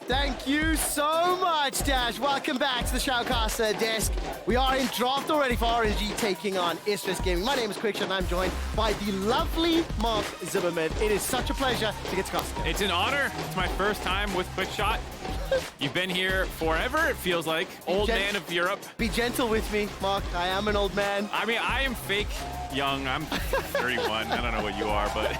Thank you so much, Dash. Welcome back to the Shoutcaster desk. We are in draft already for RNG taking on ISG Gaming. My name is Quickshot and I'm joined by the lovely Mark Zimmerman. It is such a pleasure to get to cast. It's an honor. It's my first time with Quickshot. You've been here forever, it feels like. Old man of Europe. Be gentle with me, Mark. I am an old man. I mean, I am fake young. I'm 31. I don't know what you are, but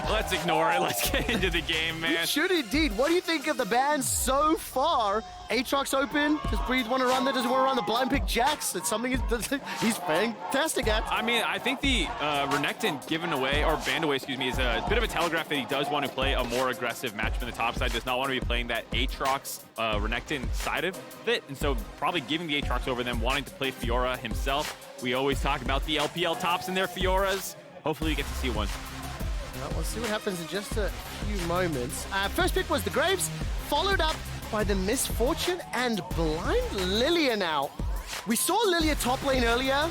let's ignore it. Let's get into the game, man. You should indeed. What do you think of the bans so far? Aatrox open. Does Breeze want to run there? Does he want to run the blind pick Jax? It's something he's fantastic at. I mean, I think the Renekton given away, or banned away, excuse me, is a bit of a telegraph that he does want to play a more aggressive match from the top side. Does not want to be playing that Aatrox Renekton side of it. And so probably giving the Aatrox over them, wanting to play Fiora himself. We always talk about the LPL tops and their Fioras. Hopefully you get to see one. Well, we'll see what happens in just a few moments. First pick was the Graves, followed up by the Misfortune and Blind Lilia now. We saw Lilia top lane earlier.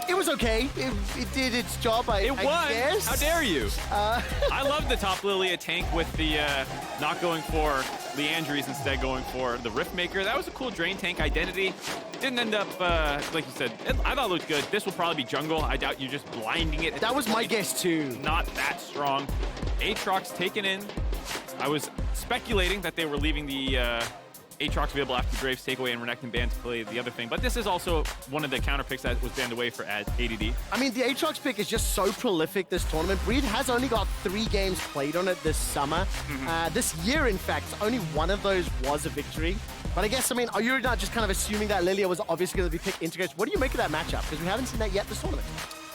It was okay. It did its job, I guess. How dare you? I love the top Lilia tank with the not going for Leandries, instead going for the Riftmaker. That was a cool drain tank identity. Didn't end up, like you said, I thought it looked good. This will probably be jungle. I doubt you're just blinding it. That was my guess too. Not that strong. Aatrox taken in. I was speculating that they were leaving the Aatrox available after Graves takeaway and Renekton ban to play the other thing, but this is also one of the counter picks that was banned away for ADD. I mean, the Aatrox pick is just so prolific this tournament. Breed has only got 3 games played on it this summer. This year, in fact, only one of those was a victory. But I guess, I mean, are you not just kind of assuming that Lilia was obviously going to be picked integrated? What do you make of that matchup? Because we haven't seen that yet this tournament.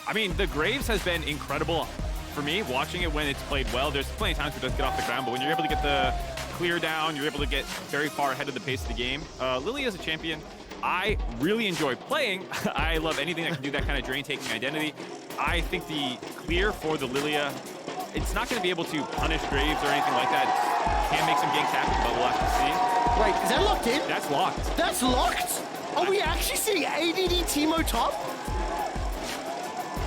I mean, the Graves has been incredible for me, watching it when it's played well. There's plenty of times where it doesn't get off the ground, but when you're able to get the clear down, you're able to get very far ahead of the pace of the game. Lilia is a champion I really enjoy playing. I love anything that can do that kind of drain taking identity. I think the clear for the Lilia, it's not going to be able to punish Graves or anything like that. It can make some ganks happen, but we'll have to see. Wait, is that locked in? That's locked. That's locked? Are we actually seeing ADD Teemo top?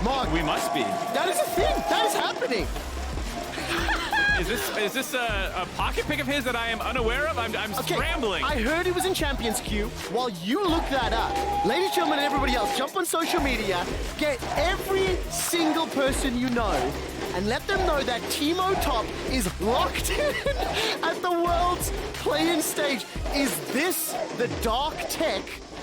Mark, we must be. That is a thing. That is happening. Is this a pocket pick of his that I am unaware of? I'm okay, scrambling. I heard it was in Champions Queue. While you look that up, ladies and gentlemen and everybody else, jump on social media, get every single person you know, and let them know that Teemo Top is locked in at the world's play-in stage. Is this the dark tech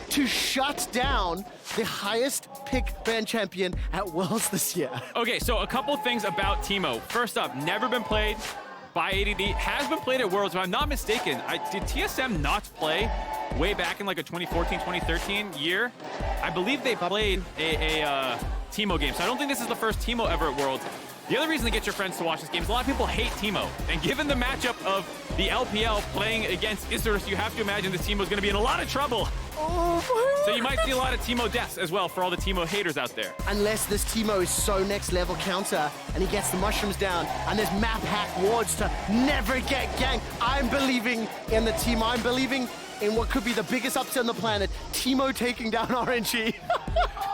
to shut down the highest pick ban champion at Worlds this year? Okay, so a couple things about Teemo. First up, never been played by ADD, has been played at Worlds. If I'm not mistaken, did TSM not play way back in like a 2014, 2013 year? I believe they played a Teemo game, so I don't think this is the first Teemo ever at Worlds. The other reason to get your friends to watch this game is a lot of people hate Teemo. And given the matchup of the LPL playing against Isurus, you have to imagine this Teemo is going to be in a lot of trouble. Oh, so you might see a lot of Teemo deaths as well for all the Teemo haters out there. Unless this Teemo is so next level counter and he gets the mushrooms down and there's map hack wards to never get ganked. I'm believing in the Teemo. I'm believing in what could be the biggest upset on the planet, Teemo taking down RNG.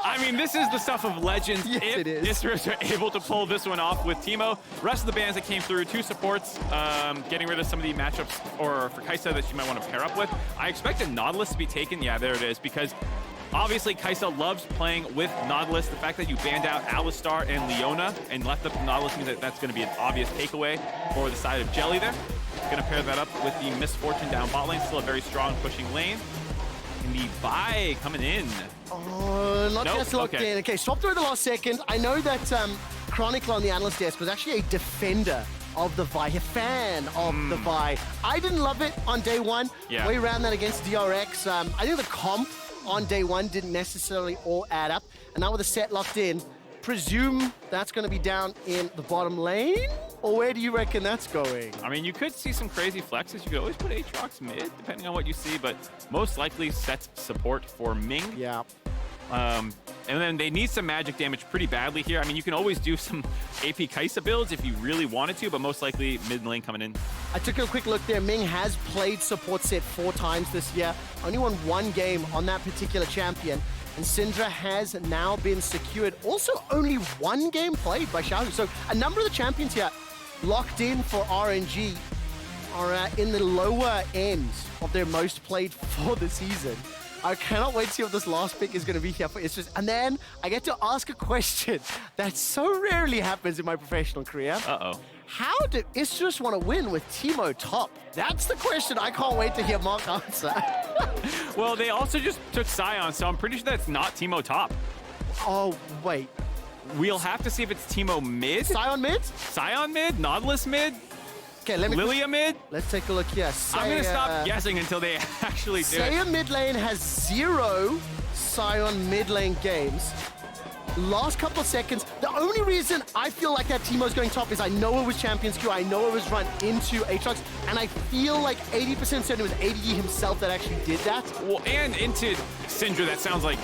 I mean, this is the stuff of legends. Yes, if it is. Isurus are able to pull this one off with Teemo, rest of the bans that came through, 2 supports, getting rid of some of the matchups, or for Kai'Sa that you might want to pair up with. I expected Nautilus to be taken. Yeah, there it is, because obviously Kai'Sa loves playing with Nautilus. The fact that you banned out Alistar and Leona and left up Nautilus means that that's going to be an obvious takeaway for the side of Jelly there. Going to pair that up with the Misfortune down bot lane, still a very strong pushing lane. And the Vi coming in. Oh, not just locked in. Okay, swapped away the last second. I know that Chronicle on the analyst desk was actually a defender of the Vi, a fan of the Vi. I didn't love it on day one. Yeah. We ran that against DRX. I think the comp on day one didn't necessarily all add up. And now with the set locked in, presume that's going to be down in the bottom lane? Or where do you reckon that's going? I mean, you could see some crazy flexes. You could always put Aatrox mid, depending on what you see, but most likely set support for Ming. Yeah. And then they need some magic damage pretty badly here. I mean, you can always do some AP Kai'Sa builds if you really wanted to, but most likely mid lane coming in. I took a quick look there. Ming has played support set 4 times this year. Only won 1 game on that particular champion. And Syndra has now been secured. Also, only 1 game played by Xiaohu. So a number of the champions here locked in for RNG. are in the lower end of their most played for the season. I cannot wait to see what this last pick is going to be here for Istros. And then I get to ask a question that so rarely happens in my professional career. Uh-oh. How did Istros want to win with Teemo top? That's the question I can't wait to hear Mark answer. Well, they also just took Sion, so I'm pretty sure that's not Teemo top. Oh, wait. We'll have to see if it's Teemo mid. Sion mid? Sion mid? Nautilus mid? Okay, let me... Lilia mid? Let's take a look here. I'm going to stop guessing until they actually do it. Saya mid lane has 0 Sion mid lane games. Last couple of seconds. The only reason I feel like that Teemo's going top is I know it was Champions Q, I know it was run into Aatrox, and I feel like 80% certain it was ADD himself that actually did that. Well, and into Syndra, that sounds like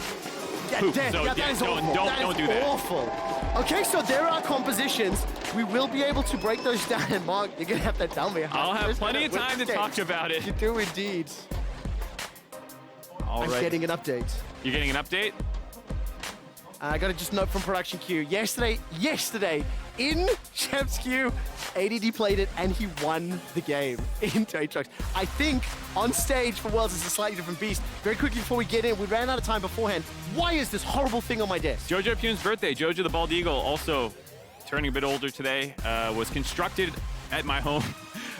poop. That is awful. Don't do that. Awful. Okay, so there are compositions. We will be able to break those down. And Mark, you're gonna have to tell me how. I'll have plenty of time to talk about it. You do indeed. All right. I'm getting an update. You're getting an update? I got to just note from Production Q. Yesterday, in Champs Q, ADD played it and he won the game into Aatrox. I think on stage for Worlds is a slightly different beast. Very quickly before we get in, we ran out of time beforehand. Why is this horrible thing on my desk? Jojo Pune's birthday. Jojo the Bald Eagle, also turning a bit older today, was constructed at my home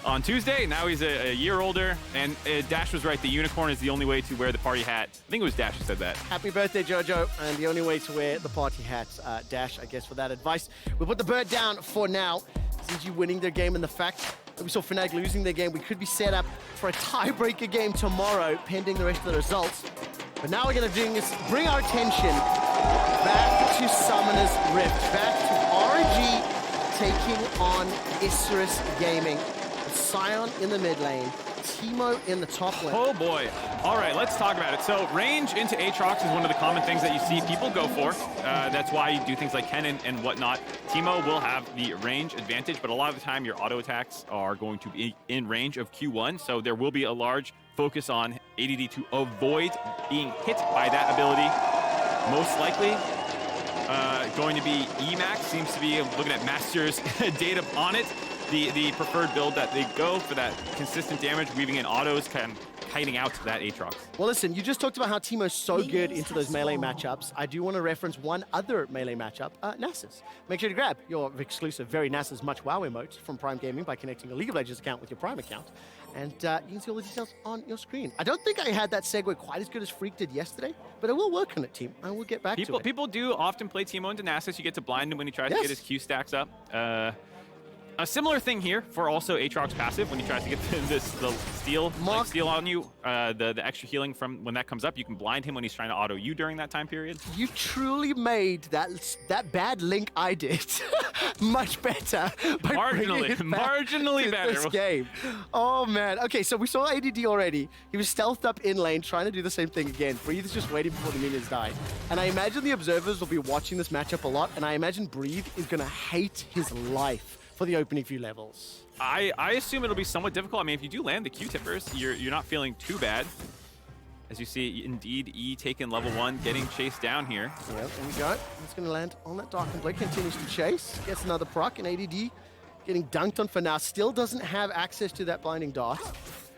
on Tuesday. Now he's a year older, and Dash was right. The unicorn is the only way to wear the party hat. I think it was Dash who said that. Happy birthday, Jojo, and the only way to wear the party hat, Dash, I guess, for that advice. We'll put the bird down for now. CG winning their game, and the fact that we saw Fnatic losing their game, we could be set up for a tiebreaker game tomorrow, pending the rest of the results. But now we're going to bring our attention back to Summoner's Rift, back to RNG taking on Istros Gaming. Sion in the mid lane, Teemo in the top lane. Oh boy. All right, let's talk about it. So range into Aatrox is one of the common things that you see people go for. That's why you do things like Kennen and whatnot. Teemo will have the range advantage, but a lot of the time your auto attacks are going to be in range of Q1, so there will be a large focus on ADD to avoid being hit by that ability. Most likely going to be Emax, seems to be looking at Master's data on it. The preferred build that they go for that consistent damage, weaving in autos, kind of kiting out that Aatrox. Well, listen, you just talked about how Teemo's so good into those melee matchups. I do want to reference one other melee matchup, Nasus. Make sure to grab your exclusive Very Nasus Much WoW emote from Prime Gaming by connecting a League of Legends account with your Prime account. And you can see all the details on your screen. I don't think I had that segue quite as good as Freak did yesterday, but I will work on it, team. I will get back to it. People do often play Teemo into Nasus. You get to blind him when he tries to get his Q stacks up. A similar thing here for also Aatrox passive when he tries to get the steal on you, the extra healing from when that comes up. You can blind him when he's trying to auto you during that time period. You truly made that bad link I did much better by marginally better this game. Oh man. Okay, so we saw ADD already. He was stealthed up in lane, trying to do the same thing again. Breathe is just waiting before the minions die. And I imagine the observers will be watching this matchup a lot, and I imagine Breathe is gonna hate his life for the opening few levels. I assume it'll be somewhat difficult. I mean, if you do land the Q-tippers, you're not feeling too bad. As you see, indeed, E taking level 1, getting chased down here. Yeah, there we go. He's going to land on that Darkened Blade, continues to chase, gets another proc, and ADD getting dunked on for now. Still doesn't have access to that blinding dart.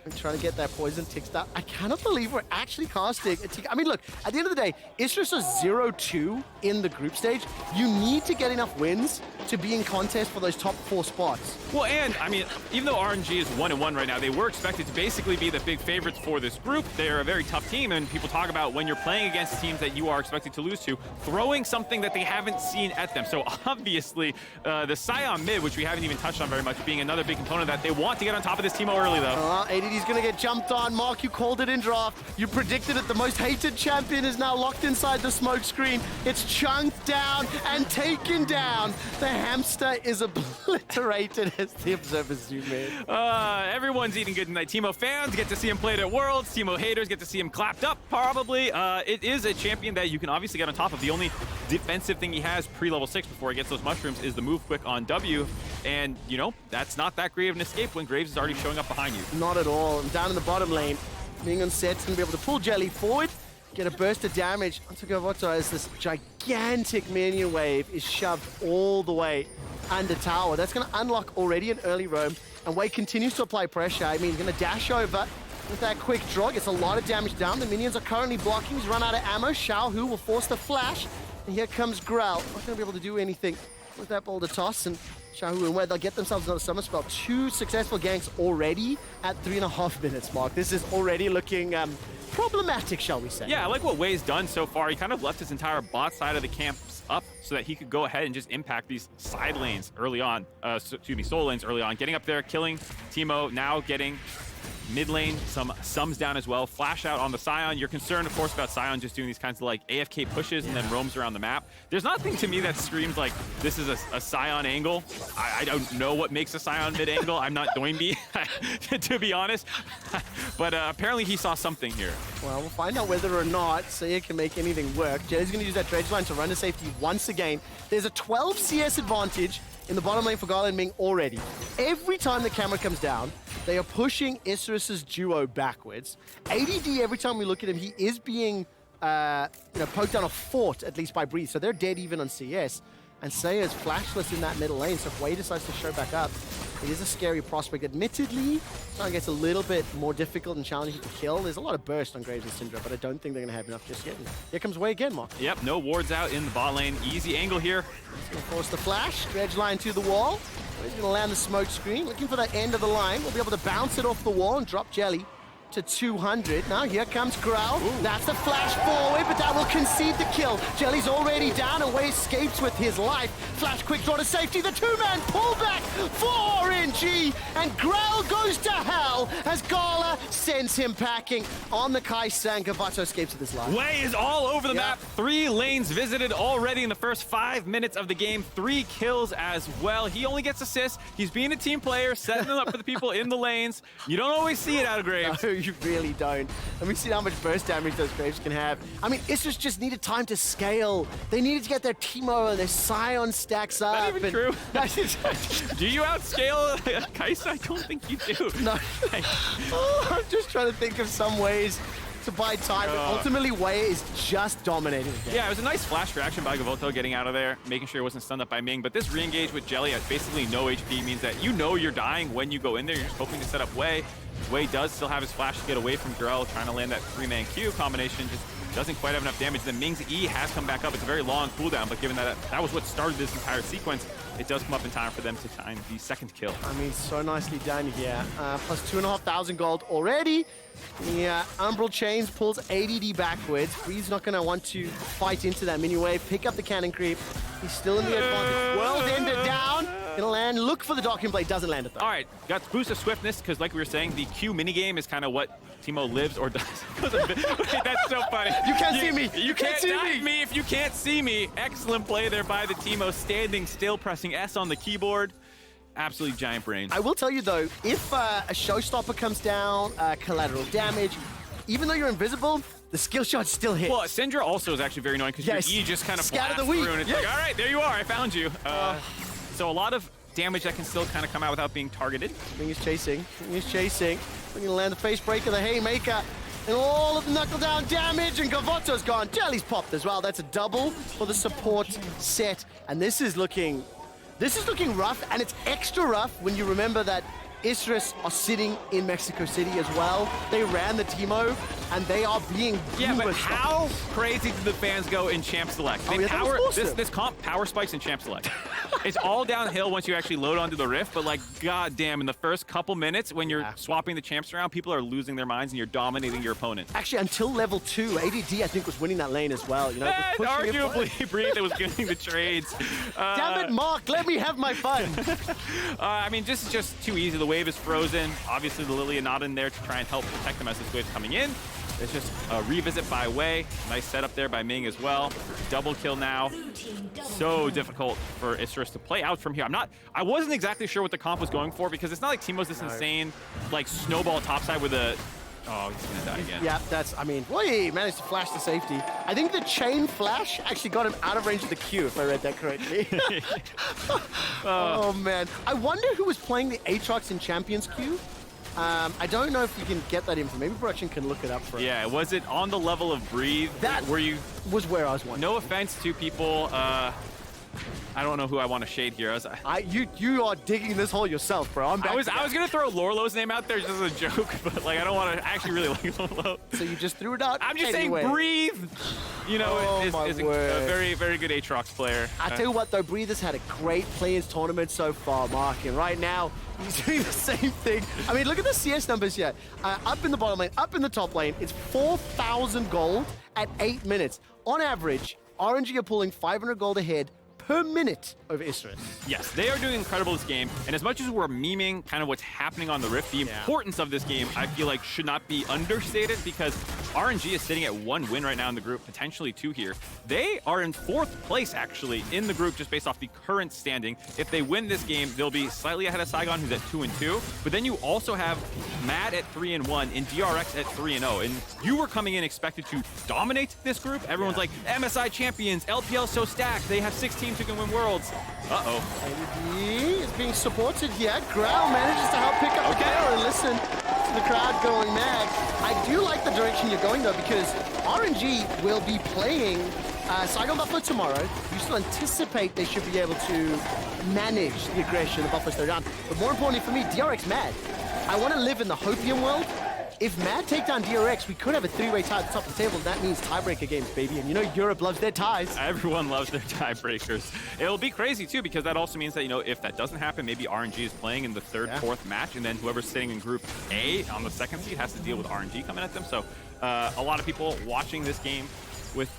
And trying to get that poison ticked up. I cannot believe we're actually casting a tick. I mean, look, at the end of the day, it's just a 0-2 in the group stage. You need to get enough wins to be in contest for those top 4 spots. Well, and, I mean, even though RNG is 1-1 right now, they were expected to basically be the big favorites for this group. They're a very tough team, and people talk about when you're playing against teams that you are expected to lose to, throwing something that they haven't seen at them. So, obviously, the Sion mid, which we haven't even touched on very much, being another big component that they want to get on top of this Teemo early, though. ADD's going to get jumped on. Mark, you called it in draft. You predicted it. The most hated champion is now locked inside the smoke screen. It's chunked down and taken down. The hamster is obliterated as the observers zoom in. Everyone's eating good tonight. Teemo fans get to see him played at Worlds. Teemo haters get to see him clapped up, probably. It is a champion that you can obviously get on top of. The only defensive thing he has pre-level 6 before he gets those mushrooms is the move quick on W. And, you know, that's not that great of an escape when Graves is already showing up behind you. Not at all. And down in the bottom lane, Ming Set's going to be able to pull Jelly forward, get a burst of damage onto Govoto as this gigantic minion wave is shoved all the way under tower. That's going to unlock already an early roam. And Wei continues to apply pressure. I mean, he's going to dash over with that quick draw. Gets a lot of damage down. The minions are currently blocking. He's run out of ammo. Xiaohu will force the flash. And here comes Grell. Not going to be able to do anything with that boulder toss. And Xiaohu and Wei, they'll get themselves another summer spell. 2 successful ganks already at 3.5 minutes mark. This is already looking problematic, shall we say. Yeah, I like what Wei's done so far. He kind of left his entire bot side of the camps up so that he could go ahead and just impact these side lanes early on. Solo lanes early on. Getting up there, killing Teemo, now getting mid lane, some sums down as well. Flash out on the Sion. You're concerned, of course, about Sion just doing these kinds of like AFK pushes and then roams around the map. There's nothing to me that screams like this is a Sion angle. I don't know what makes a Sion mid angle. I'm not Doinby, to be honest. But apparently he saw something here. Well, we'll find out whether or not Saya can make anything work. Jelly's going to use that dredge line to run to safety once again. There's a 12 CS advantage in the bottom lane for Gala and Ming already. Every time the camera comes down, they are pushing Isris's duo backwards. ADD, every time we look at him, he is being poked down a fort, at least by Breeze. So they're dead even on CS. And Saya's flashless in that middle lane, so if Wei decides to show back up, it is a scary prospect. Admittedly, it gets a little bit more difficult and challenging to kill. There's a lot of burst on Graves and Syndra, but I don't think they're going to have enough just yet. And here comes Wei again, Mark. Yep, no wards out in the bot lane. Easy angle here. He's going to force the flash, dredge line to the wall. He's going to land the smoke screen, looking for that end of the line. We'll be able to bounce it off the wall and drop Jelly to 200. Now here comes Grell. That's the flash forward, but that will concede the kill. Jelly's already down and Wei escapes with his life. Flash quick draw to safety. The 2-man pullback for RNG, and Grell goes to hell as Gala sends him packing on the Kai'Sa. Gavato escapes with his life. Wei is all over the map. 3 lanes visited already in the first 5 minutes of the game. 3 kills as well. He only gets assists. He's being a team player, setting them up for the people in the lanes. You don't always see it out of Graves. No, you really don't. And we've seen how much burst damage those Graves can have. I mean, Isris just needed time to scale. They needed to get their Teemo and their Sion stacks up. Not even true. Do you outscale Kai'Sa? I don't think you do. No. I'm just trying to think of some ways to buy time, but ultimately Wei is just dominating the game. Yeah, it was a nice flash reaction by Gavoto getting out of there, making sure he wasn't stunned up by Ming, but this re-engage with Jelly at basically no HP means that you know you're dying when you go in there. You're just hoping to set up Wei. Wei does still have his flash to get away from Grell, trying to land that 3-man Q combination, just doesn't quite have enough damage. Then Ming's E has come back up. It's a very long cooldown, but given that that was what started this entire sequence, it does come up in time for them to find the second kill. I mean, so nicely done here. Plus 2,500 gold already. The Umbral Chains pulls ADD backwards. Bree's not going to want to fight into that mini wave. Pick up the cannon creep. He's still in the advantage. World Ender down. Gonna land. Look for the docking blade. Doesn't land it though. All right, got boost of swiftness because, like we were saying, the Q minigame is kind of what Teemo lives or does. That's so funny. You can't see me. You can't see me if you can't see me. Excellent play there by the Teemo, standing still, pressing S on the keyboard. Absolutely giant brains. I will tell you though, if a showstopper comes down, collateral damage, even though you're invisible, the skill shot still hits. Well, Syndra also is actually very annoying because your E just kind of blasts through and it's like, all right, there you are, I found you. So a lot of damage that can still kind of come out without being targeted. Ming is chasing. Ming is chasing. We're going to land the face breaker, the haymaker, and all of the knuckle down damage, and Gavoto's gone. Jelly's popped as well. That's a double for the support set. And this is looking rough, and it's extra rough when you remember that Isris are sitting in Mexico City as well. They ran the Teemo, and they are being but how crazy did the fans go in Champ Select? This comp power spikes in Champ Select. It's all downhill once you actually load onto the Rift, but like, goddamn, in the first couple minutes when you're swapping the champs around, people are losing their minds and you're dominating your opponent. Actually, until level 2, ADD I think was winning that lane as well. You know, arguably, Breathe was getting the trades. Damn it, Mark, let me have my fun. I mean, this is just too easy. The wave is frozen. Obviously, the Lily not in there to try and help protect them as this wave's coming in. It's just a revisit by Wei. Nice setup there by Ming as well. Double kill now. So difficult for Isris to play out from here. I wasn't exactly sure what the comp was going for because it's not like Teemo's this insane, like, snowball topside with a... Oh, he's gonna die again. Yeah, he managed to flash to safety. I think the chain flash actually got him out of range of the Q, if I read that correctly. Oh, man. I wonder who was playing the Aatrox in Champions Q. I don't know if you can get that info. Maybe production can look it up for us. Yeah, was it on the level of Breathe? That were you was where I was wondering. No offense to people I don't know who I want to shade here. You are digging this hole yourself, bro. I was gonna throw Lorlo's name out there just as a joke, but like I don't want to actually really like Lorlo. So you just threw it out. I'm just anyway. saying, Breathe. You know, is a very, very good Aatrox player. I tell you what, though, Breathe has had a great players tournament so far, Mark, and right now he's doing the same thing. I mean, look at the CS numbers here. Up in the bottom lane, up in the top lane, it's 4,000 gold at 8 minutes. On average, RNG are pulling 500 gold ahead per minute over Isurus. Yes, they are doing incredible this game, and as much as we're memeing kind of what's happening on the Rift, the importance of this game, I feel like, should not be understated, because RNG is sitting at 1 win right now in the group, potentially 2 here. They are in 4th place, actually, in the group, just based off the current standing. If they win this game, they'll be slightly ahead of Saigon, who's at 2-2, but then you also have Mad at 3-1 and DRX at 3-0, and you were coming in expected to dominate this group. Everyone's like, MSI champions, LPL so stacked, they have 6 teams who can win Worlds. Uh-oh. ADD is being supported here. Growl manages to help pick up the kill, and listen to the crowd going mad. I do like the direction you're going, though, because RNG will be playing Saigon Buffalo tomorrow. You still anticipate they should be able to manage the aggression the Buffaloes throw down. But more importantly for me, DRX Mad. I want to live in the Hopium world. If Mad take down DRX, we could have a 3-way tie at the top of the table. That means tiebreaker games, baby. And you know Europe loves their ties. Everyone loves their tiebreakers. It'll be crazy, too, because that also means that, you know, if that doesn't happen, maybe RNG is playing in the 3rd, 4th match, and then whoever's sitting in Group A on the 2nd seed has to deal with RNG coming at them. So a lot of people watching this game with,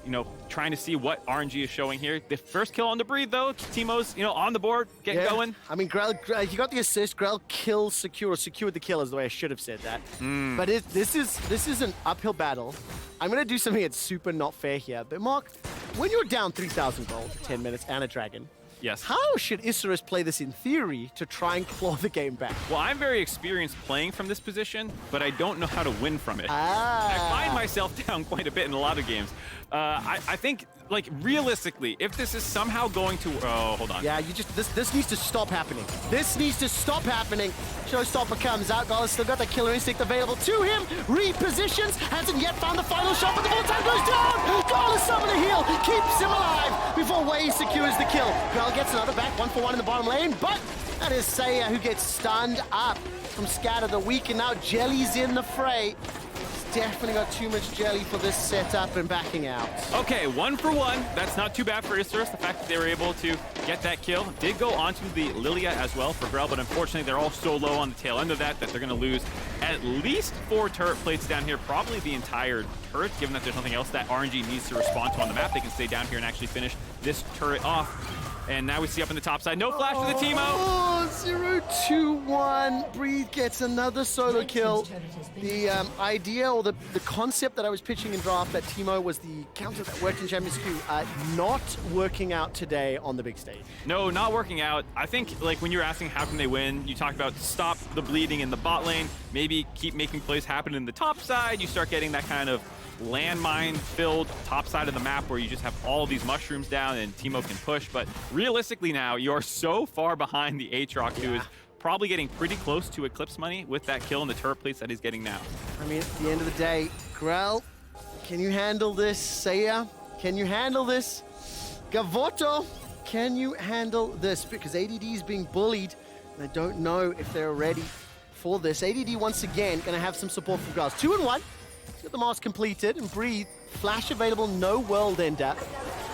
you know, trying to see what RNG is showing here. The first kill on the Breathe, though. Teemo's, you know, on the board, getting going. I mean, Grell, he got the assist. Grell kills secure, or secured the kill is the way I should have said that. But this is an uphill battle. I'm going to do something that's super not fair here. But Mark, when you're down 3,000 gold for 10 minutes and a dragon, yes. How should Isurus play this in theory to try and claw the game back? Well, I'm very experienced playing from this position, but I don't know how to win from it. I find myself down quite a bit in a lot of games. I think, like, realistically, if this is somehow going to... Oh, hold on. Yeah, you just... This needs to stop happening. This needs to stop happening. Showstopper comes out. Gala's still got the killer instinct available to him. Repositions. Hasn't yet found the final shot, but the full time goes down. Gala summon a heal. Keeps him alive before Wei secures the kill. Gala gets another back. 1-for-1 in the bottom lane, but that is Saya who gets stunned up from Scatter the Weak, and now Jelly's in the fray. Definitely got too much jelly for this setup and backing out. Okay, 1-for-1. That's not too bad for Isurus. The fact that they were able to get that kill did go onto the Lilia as well for Grell, but unfortunately they're all so low on the tail end of that they're going to lose at least 4 turret plates down here, probably the entire turret, given that there's nothing else that RNG needs to respond to on the map. They can stay down here and actually finish this turret off. And now we see up in the top side, no flash for the Teemo. Oh, 0-2-1. Breathe gets another solo kill. The idea or the concept that I was pitching in draft that Teemo was the counter that worked in Champions Q, not working out today on the big stage. No, not working out. I think, like, when you're asking how can they win, you talk about stop the bleeding in the bot lane, maybe keep making plays happen in the top side. You start getting that kind of landmine-filled top side of the map where you just have all these mushrooms down and Teemo can push. But realistically now, you're so far behind the Aatrox, who is probably getting pretty close to Eclipse money with that kill and the turret plates that he's getting now. I mean, at the end of the day, Grell, can you handle this? Saya, can you handle this? Gavoto, can you handle this? Because ADD is being bullied, and I don't know if they're ready for this. ADD once again going to have some support from Grell. 2-1. He's got the mask completed, and Breathe, flash available, no world ender.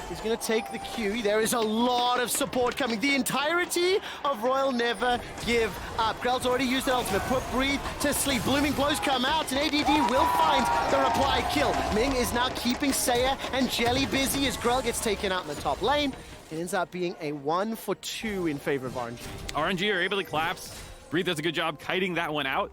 He's going to take the Q. There is a lot of support coming. The entirety of Royal never give up. Grell's already used an ultimate. Put Breathe to sleep. Blooming blows come out, and ADD will find the reply kill. Ming is now keeping Saya and Jelly busy as Grell gets taken out in the top lane. It ends up being a 1-for-2 in favor of RNG. RNG are able to collapse. Breathe does a good job kiting that one out.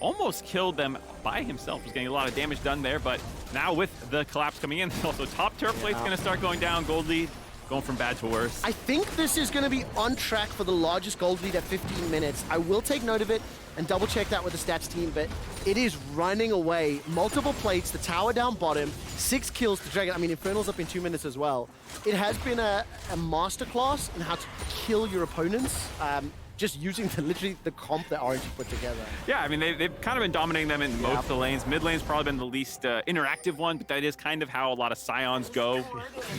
Almost killed them by himself. Was getting a lot of damage done there, but now with the collapse coming in, also top turret plate's going to start going down. Gold lead going from bad to worse. I think this is going to be on track for the largest gold lead at 15 minutes. I will take note of it and double check that with the stats team, but it is running away. Multiple plates, the tower down bottom, 6 kills to Dragon. I mean, Infernal's up in 2 minutes as well. It has been a masterclass in how to kill your opponents. just using literally the comp that RNG put together. Yeah, I mean, they've kind of been dominating them in most of the lanes. Mid lane's probably been the least interactive one, but that is kind of how a lot of Scions go.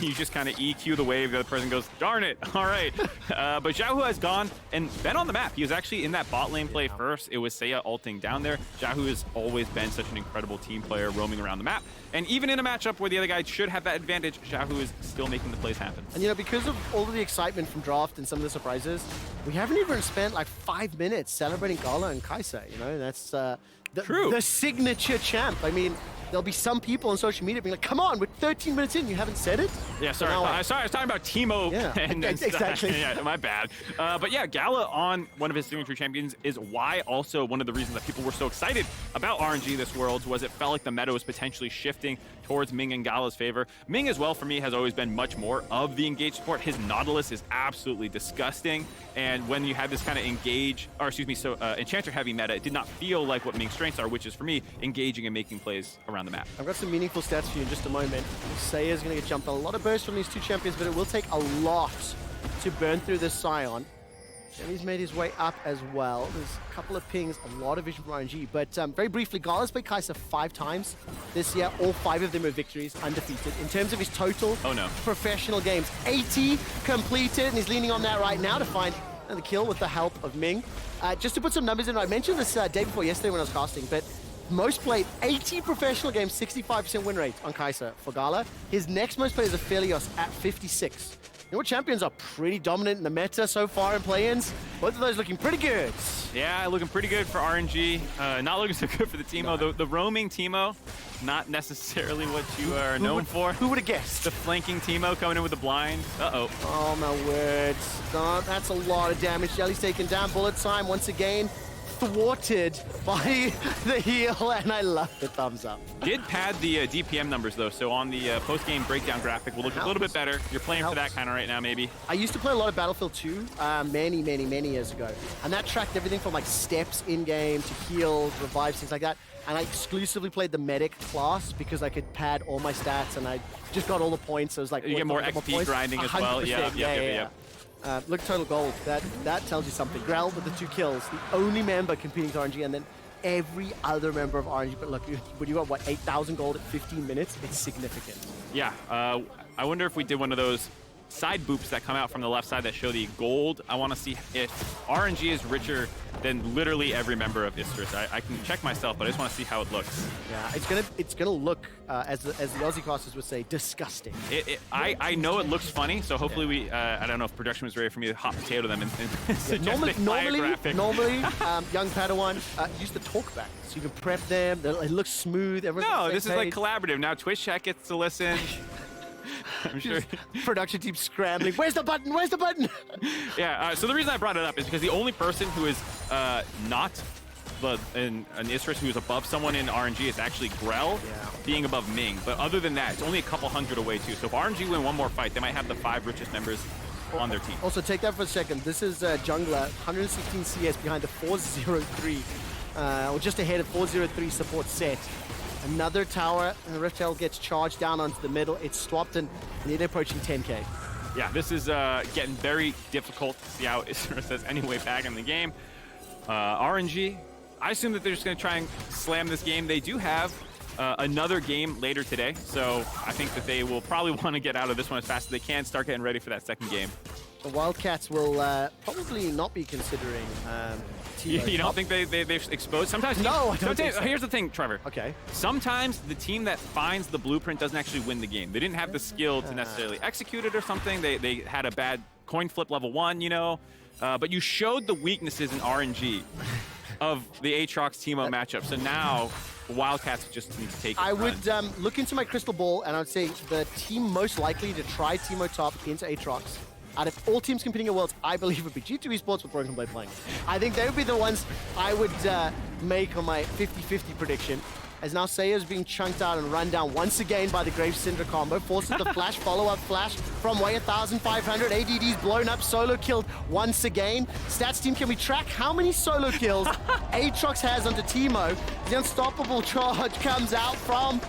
You just kind of EQ the wave, the other person goes, darn it, all right. But Xiaohu has gone and been on the map. He was actually in that bot lane play first. It was Seiya ulting down there. Xiaohu has always been such an incredible team player roaming around the map. And even in a matchup where the other guy should have that advantage, Xiaohu is still making the plays happen. And you know, because of all of the excitement from draft and some of the surprises, we haven't even spent like 5 minutes celebrating Gala and Kai'Sa. You know, that's the signature champ. I mean, there'll be some people on social media being like, come on, we're 13 minutes in, you haven't said it? Yeah, sorry, I was talking about Teemo. Yeah, and exactly. Yeah, my bad. But yeah, Gala on one of his signature champions is why also one of the reasons that people were so excited about RNG this Worlds was it felt like the meta was potentially shifting towards Ming and Gala's favor. Ming as well, for me, has always been much more of the engage support. His Nautilus is absolutely disgusting. And when you have this kind of Enchanter heavy meta, it did not feel like what Ming's strengths are, which is, for me, engaging and making plays around the map. I've got some meaningful stats for you in just a moment. Seiya's going to get jumped on. A lot of bursts from these two champions, but it will take a lot to burn through this Scion. And he's made his way up as well. There's a couple of pings, a lot of vision from RNG. But very briefly, Gala's played Kai'Sa 5 times this year. All 5 of them are victories, undefeated. In terms of his total professional games, 80 completed, and he's leaning on that right now to find another kill with the help of Ming. Just to put some numbers in, I mentioned this day before yesterday when I was casting, but most played 80 professional games, 65% win rate on Kai'Sa for Gala. His next most played is Aphelios at 56. You know what, champions are pretty dominant in the meta so far in play-ins. Both of those looking pretty good. Yeah, looking pretty good for RNG. Not looking so good for the Teemo. No. The roaming Teemo, not necessarily what you are known for. Who would have guessed? The flanking Teemo coming in with the blind. Uh-oh. Oh, my words. That's a lot of damage. Jelly's taken down. Bullet time once again thwarted by the heal, and I love the thumbs up. Did pad the DPM numbers, though, so on the post-game breakdown graphic will look a little bit better. You're playing for that kind of right now, maybe. I used to play a lot of Battlefield 2 many years ago, and that tracked everything from like steps in-game to heals, revives, things like that. And I exclusively played the medic class because I could pad all my stats, and I just got all the points. So it was like you get more XP grinding as well. Yeah. Look at total gold. That tells you something. Grell with the 2 kills, the only member competing to RNG, and then every other member of RNG. But look, when you got, what, 8,000 gold at 15 minutes, it's significant. Yeah, I wonder if we did one of those side boops that come out from the left side that show the gold. I want to see if RNG is richer than literally every member of Istrus. I can check myself, but I just want to see how it looks. Yeah, it's gonna look as the Aussie casters would say, disgusting. I know it looks funny, so hopefully we I don't know if production was ready for me to hot potato them and suggest normally young Padawan use the talkback, so you can prep them. It looks smooth. No, this is like collaborative. Now Twitch chat gets to listen. I'm sure. Production team scrambling. Where's the button? Where's the button? Yeah, so the reason I brought it up is because the only person who is not an Istrus who is above someone in RNG is actually Grell being above Ming. But other than that, it's only a couple hundred away too. So if RNG win one more fight, they might have the 5 richest members on their team. Also, take that for a second. This is Jungler, 116 CS behind the 403, or just ahead of 403 support set. Another tower, and the Rift Tail gets charged down onto the middle. It's swapped, and they're approaching 10k. Yeah, this is getting very difficult to see how Istrus has any way back in the game. RNG, I assume that they're just going to try and slam this game. They do have another game later today, so I think that they will probably want to get out of this one as fast as they can, start getting ready for that second game. The Wildcats will probably not be considering You don't think they've exposed? Sometimes no, I don't think so. Here's the thing, Trevor. Okay. Sometimes the team that finds the blueprint doesn't actually win the game. They didn't have the skill to necessarily execute it or something. They had a bad coin flip level 1, you know. But you showed the weaknesses in RNG of the Aatrox Teemo matchup. So now Wildcats just need to take it. I would look into my crystal ball, and I would say the team most likely to try Teemo top into Aatrox, out of all teams competing at Worlds, I believe would be G2 Esports with Broken Blade playing. I think they would be the ones I would make on my 50-50 prediction. As now Seiya's being chunked out and run down once again by the Grave Syndra combo. Forces the flash, follow-up flash from way 1,500. ADD's blown up, solo killed once again. Stats team, can we track how many solo kills Aatrox has onto Teemo? The unstoppable charge comes out from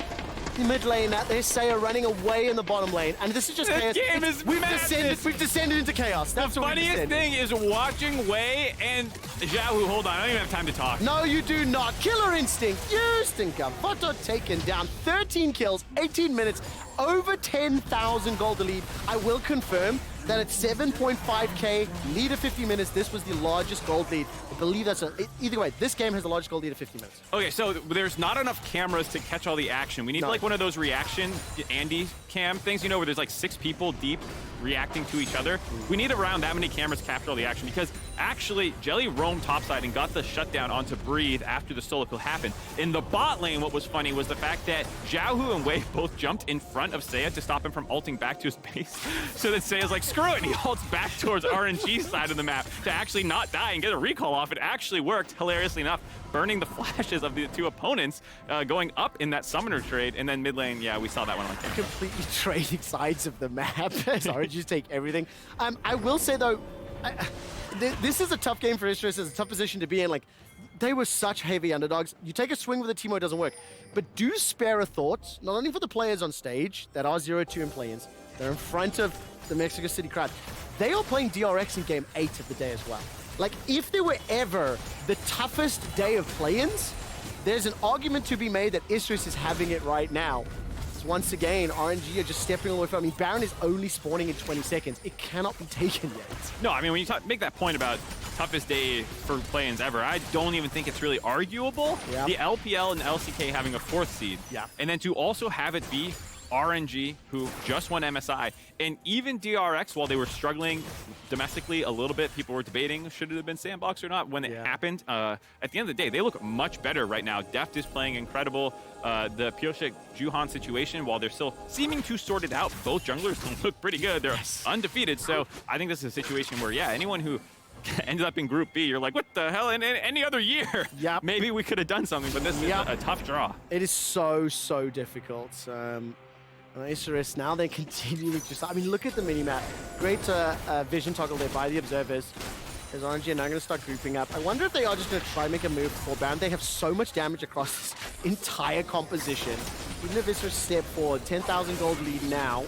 the mid lane. They say are running away in the bottom lane, and this is just This chaos. game is madness. We've descended into chaos. That's The what we've funniest descended. thing is watching Wei and Xiaohu. Hold on, I don't even have time to talk. No, you do not. Killer instinct used, and Gavoto taken down. 13 kills, 18 minutes, over 10,000 gold to lead. I will confirm that at 7.5k, lead of 50 minutes, this was the largest gold lead. I believe that's either way, this game has the largest gold lead of 50 minutes. Okay, so there's not enough cameras to catch all the action. We need like one of those reaction Andy cam things, you know, where there's like 6 people deep reacting to each other. We need around that many cameras to capture all the action, because actually Jelly roamed topside and got the shutdown onto Breathe after the solo kill happened. In the bot lane, what was funny was the fact that Xiaohu and Wei both jumped in front of Seiya to stop him from ulting back to his base. So that Seiya's like, screw it, and he ults back towards RNG's side of the map to actually not die and get a recall off. It actually worked, hilariously enough, burning the flashes of the 2 opponents, going up in that summoner trade, and then mid lane, yeah, we saw that one on camera. Completely trading sides of the map as RNGs take everything. I will say though, this is a tough game for Istris. It's a tough position to be in. Like, they were such heavy underdogs. You take a swing with a Teemo, it doesn't work. But do spare a thought, not only for the players on stage that are 0-2 in play-ins, they're in front of the Mexico City crowd. They are playing DRX in game 8 of the day as well. Like, if there were ever the toughest day of play-ins, there's an argument to be made that Istris is having it right now. Once again, RNG are just stepping away from. I mean, Baron is only spawning in 20 seconds. It cannot be taken yet. No, I mean, when you make that point about toughest day for play-ins ever, I don't even think it's really arguable. Yeah. The LPL and LCK having a 4th seed. Yeah. And then to also have it be RNG, who just won MSI, and even DRX, while they were struggling domestically a little bit, people were debating should it have been sandbox or not when it happened. At the end of the day, they look much better right now. Deft is playing incredible. The Pioshek Juhan situation, while they're still seeming to sort it out, both junglers look pretty good. They're undefeated. So I think this is a situation where, yeah, anyone who ended up in Group B, you're like, what the hell? In any other year, maybe we could have done something, but this is a tough draw. It is so difficult. Isurus, now they continue to just, I mean, look at the minimap. Great vision toggle there by the observers. There's RNG and now going to start grouping up. I wonder if they are just going to try and make a move for Baron. They have so much damage across this entire composition. Even if Isurus step forward, 10,000 gold lead now.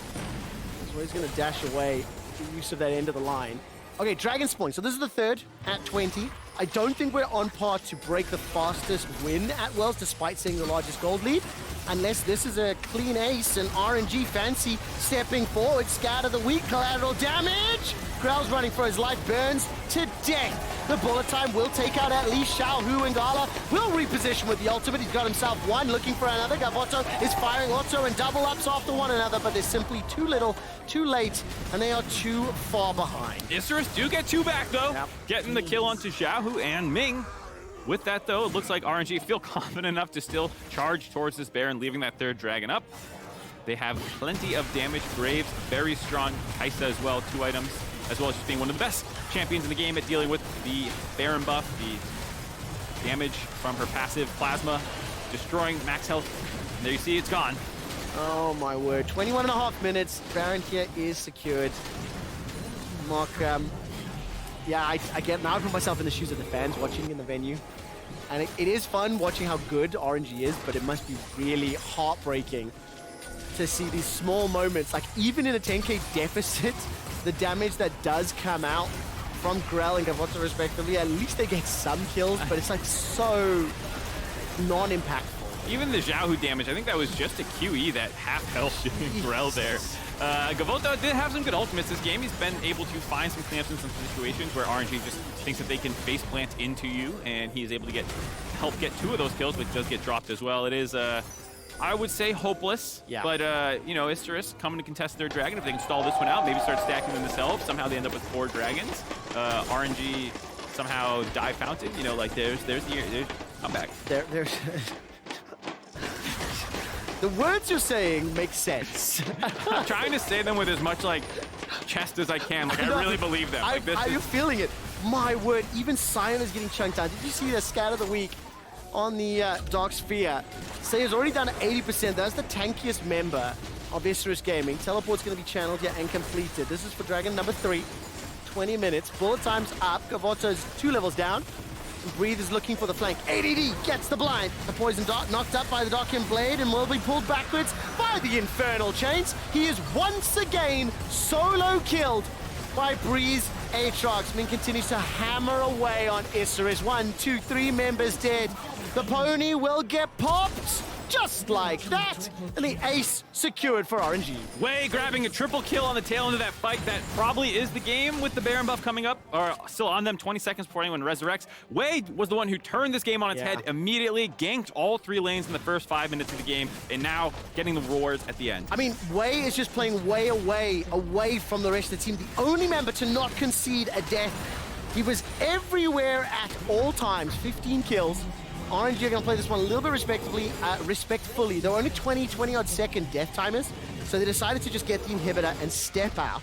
So he's going to dash away the use of that end of the line. Okay, Dragon Spawn. So this is the 3rd at 20. I don't think we're on par to break the fastest win at Worlds, despite seeing the largest gold lead. Unless this is a clean ace and RNG fancy stepping forward. Scatter the weak, collateral damage. Grell's running for his life, burns to death. The bullet time will take out at least Xiaohu, and Gala will reposition with the ultimate. He's got himself one, looking for another. Gavoto is firing auto and double ups after one another, but there's simply too little, too late, and they are too far behind. Isurus do get 2 back though, getting the kill onto Xiaohu and Ming. With that, though, it looks like RNG feel confident enough to still charge towards this Baron, leaving that 3rd dragon up. They have plenty of damage. Graves, very strong. Kaisa as well, 2 items, as well as just being one of the best champions in the game at dealing with the Baron buff, the damage from her passive Plasma, destroying max health. And there you see, it's gone. Oh my word, 21.5 minutes. Baron here is secured. Mark, yeah, I get now. I put myself in the shoes of the fans watching in the venue, and it is fun watching how good RNG is, but it must be really heartbreaking to see these small moments. Like, even in a 10k deficit, the damage that does come out from Grell and Gavoto respectively, at least they get some kills, but it's like so non-impactful. Even the Xiaohu damage, I think that was just a QE, that half health shooting Grell there. Gavoto did have some good ultimates this game. He's been able to find some clamps in some situations where RNG just thinks that they can face plant into you, and he is able to help get 2 of those kills, but does get dropped as well. It is, I would say, hopeless. But, you know, Isurus coming to contest their dragon. If they can stall this one out, maybe start stacking them themselves. Somehow they end up with 4 dragons. RNG somehow die fountain. You know, like there's comeback. There's the words you're saying make sense. I'm trying to say them with as much like chest as I can. Like, I really believe them. Like, I'm feeling it. My word, even Sion is getting chunked out. Did you see the scat of the week on the Dark Sphere? Sion's already done 80%. That's the tankiest member of Isurus Gaming. Teleport's going to be channeled here and completed. This is for Dragon number 3. 20 minutes. Bullet time's up. Gavoto's 2 levels down. Breathe is looking for the flank. ADD gets the blind. The poison dart knocked up by the Darkin Blade and will be pulled backwards by the Infernal Chains. He is once again solo killed by Breeze Aatrox. Min continues to hammer away on Isserus. 1, 2, 3 members dead. The pony will get popped. Just like that, and the ace secured for RNG. Wei grabbing a triple kill on the tail end of that fight. That probably is the game with the Baron buff coming up, or still on them 20 seconds before anyone resurrects. Wei was the one who turned this game on its head immediately, ganked all 3 lanes in the first 5 minutes of the game, and now getting the rewards at the end. I mean, Wei is just playing way away from the rest of the team. The only member to not concede a death. He was everywhere at all times, 15 kills. RNG are going to play this one a little bit respectfully. There were only 20-odd second death timers, so they decided to just get the inhibitor and step out.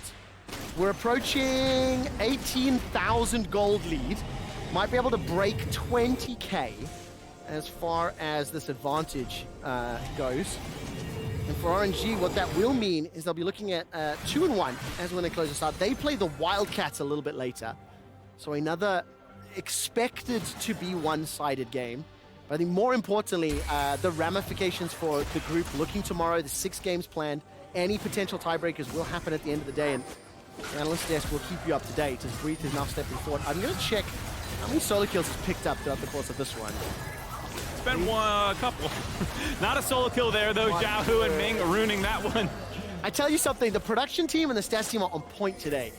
We're approaching 18,000 gold lead. Might be able to break 20k as far as this advantage goes. And for RNG, what that will mean is they'll be looking at 2-1 as when they close this out. They play the Wildcats a little bit later. So another expected to be one-sided game. But I think more importantly, the ramifications for the group looking tomorrow, the 6 games planned, any potential tiebreakers will happen at the end of the day, and the analyst desk will keep you up to date as Breathe is now stepping forward. I'm going to check how many solo kills he's picked up throughout the course of this one. It's been a couple. Not a solo kill there, though. Jiahu and Ming ruining that one. I tell you something, the production team and the stats team are on point today.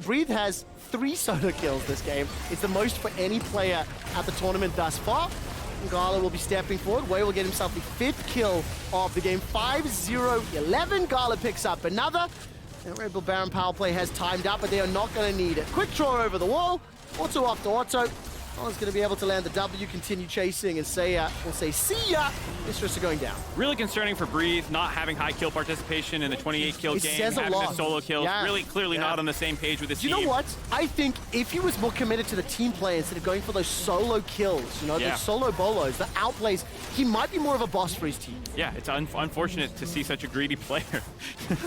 Breathe has 3 solo kills this game. It's the most for any player at the tournament thus far. Gala will be stepping forward. Wei will get himself the 5th kill of the game. 5-0-11. Gala picks up another. And Red Bull Baron power play has timed out, but they are not going to need it. Quick draw over the wall. Auto after auto. Gala's going to be able to land the W, continue chasing, and we'll say see ya. Mistress are going down. Really concerning for Breathe, not having high kill participation in the 28 kill game, having the solo kills. Really clearly not on the same page with his team. You know what? I think if he was more committed to the team play instead of going for those solo kills, those solo bolos, the outplays, he might be more of a boss for his team. Yeah, it's unfortunate to see such a greedy player,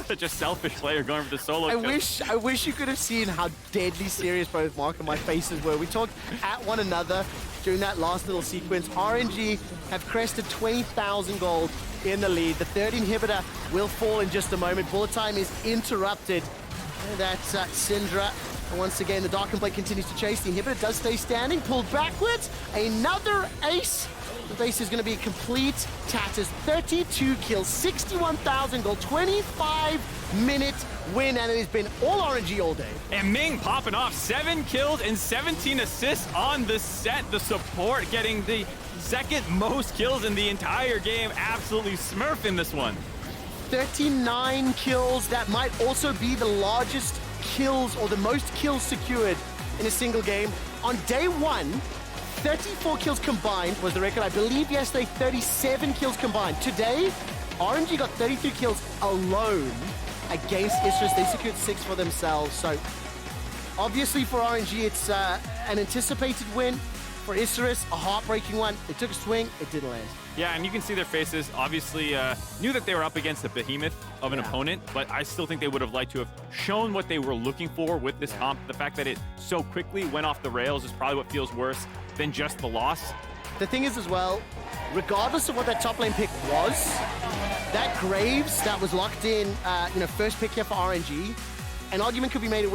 such a selfish player going for the solo kills. I wish you could have seen how deadly serious both Mark and my faces were. We talked at one another during that last little sequence. RNG have crested 20,000 gold in the lead. The 3rd inhibitor will fall in just a moment. Bullet time is interrupted. And that's Syndra. And once again, the Dark Blade continues to chase. The inhibitor does stay standing, pulled backwards. Another ace. The base is going to be complete tatters. 32 kills, 61,000 gold, 25-minute win, and it has been all RNG all day. And Ming popping off 7 kills and 17 assists on the set. The support getting the 2nd most kills in the entire game. Absolutely smurfing this one. 39 kills. That might also be the largest kills or the most kills secured in a single game. On day 1, 34 kills combined was the record. I believe yesterday 37 kills combined. Today, RNG got 33 kills alone against Isserus. They secured 6 for themselves. So obviously for RNG, it's an anticipated win. For Isserus, a heartbreaking one. They took a swing, it didn't land. Yeah, and you can see their faces. Obviously, knew that they were up against a behemoth of an opponent, but I still think they would have liked to have shown what they were looking for with this comp. The fact that it so quickly went off the rails is probably what feels worse than just the loss. The thing is as well, regardless of what that top lane pick was, that Graves that was locked in, first pick here for RNG, an argument could be made